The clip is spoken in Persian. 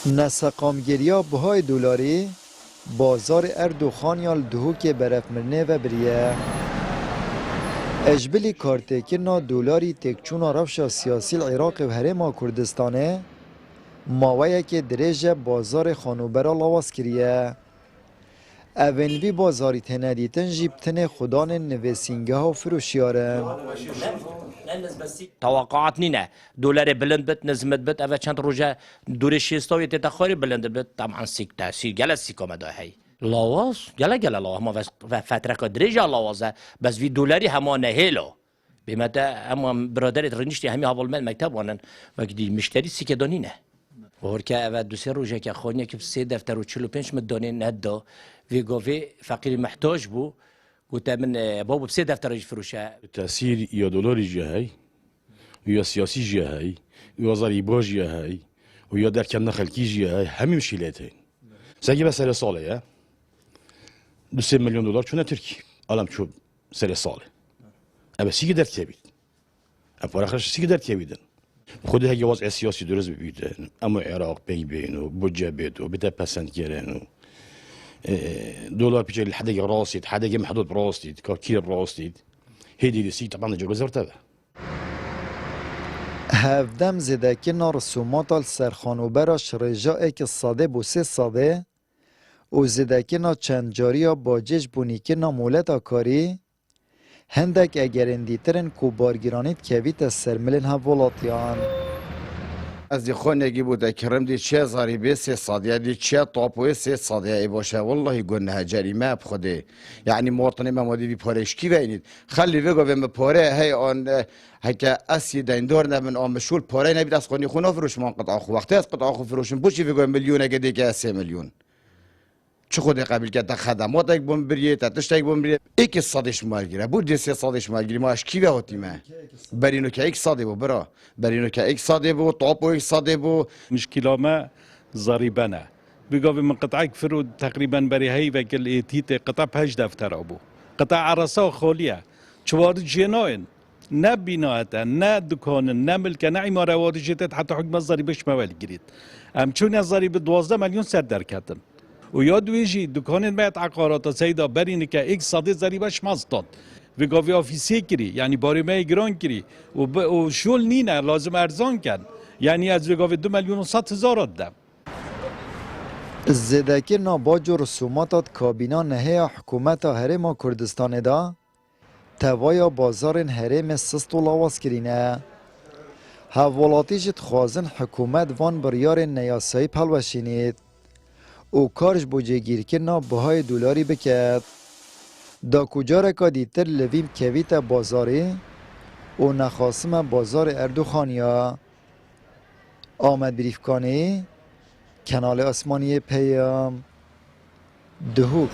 نسقامگیریا بهای دلاری بازار اردوخان یال دهوک برفمرنه و بریه اجبلی کارتکرنا دلاری تکچون رفش سیاسی العراق و هرما کردستانه ماویه که درجه بازار خانوبرا لواس کریه اولوی بازاری تندیتن جیبتن خدان نویسینگه و فروشیارن توقعات نینه دلار بلند بت نزمت بت اوه چند روزه دوره شیستاوی تخاری بلند بت طبعا سیک تاثیر گله سیکا مده هی لاواز گله لاواز ما و فتره که درجه لاوازه بس وی دلاری همانه هیلو بیمته اما برادرت رنیشتی همی حوالمن مکتب وانن وقتی مشتری سیک دانینه ورکه اوه دو سه روزه که خونیه که 3 دفتر و 45 مدانه ندا وی گوی فقیر محتاج بو قلت من بابو ب3 دفتر فروشه تأثير يا دولار جهاي ويا سياسي جهاي ويا ضريبة جهاي ويا دركنا خلقي جهاي همي مشكلتين ساقي بس سنة صالة يا 2 مليون دولار شو تركي ألم شو سنة صالة أبى سيجي درك يبيد أبى آخرش سيجي درك يبيدن خودها جواز سياسي درز ببيدن أما العراق بينو بوجه بيتو بده پسند كرنو دولار بيجي حدا راستيد حدا جم حدود راستيد كير راستيد هيدي دي سي طبعا جو وزارته هفدم زدکن رسومات السرخانوبراش رجاء که ساده بو 3 ساده و زدکن چند جاری باجش بونیکن مولت کاری هندک اگر اندیترن کو بارگیرانیت کویت سرملن هولاتیان از دی خونگی بوده کرم دی چه ضریبه 3 ساده دی چه طاپوی 3 ساده ای باشه والله گناه جریمه بخوده یعنی مواطن ممادی بی پارشکی وینید خلی وگو به پاره هی آن هکه اسی دیندار نمن آن مشول پاره نبید از خونی خونه فروش من قطعه خو وقتی از قطعه خو فروشن بوشی وگو میلیون اگه دیگه 3 میلیون چه خود قبل کرده خدمات یک بوم بریه تاتش یک بوم بریه یک صادش مالگیره بود 3 صادش مالگیری ما اش کی به هاتیمه برینو که یک صاده بو برا برینو که یک صاده بو طاپو یک صاده بو مشكلة ما ضريبنا بيقوا من قطع فرود تقريبا بري هي وكل ايتيت قطع بهج دفتر ابو قطع عرصة وخولية شوار جنوين نا بناءة نا دكان نا ملكة نا عمارة وارجتت حتى حكم الضريبش موالي جريد ام چون الضريبة 12 مليون سر دركتن وياد ويجي دكان بيت عقارات سيدا برين كا اكس صادي ضريبش مزداد وقافي آفیسی کری یعنی باریمه گران کری و شول نینه لازم ارزان کن یعنی از وقافی 2 میلیون و 100 هزار دم زدکن باج رسومات کابینا نهی حکومت هرم کردستان دا توایا بازار هرم سست و لاواز کرینه حوالاتیجت خوازن حکومت وان بریار نیاسایی پلوشینید او کارش بوجه گیر کرنا بهای دلاری بکد دا کجا رکا دیتر لویم کویت بازاری و نخاسم بازار اردوخانیا آمد بریفکانی کانال آسمانی پیام دهوک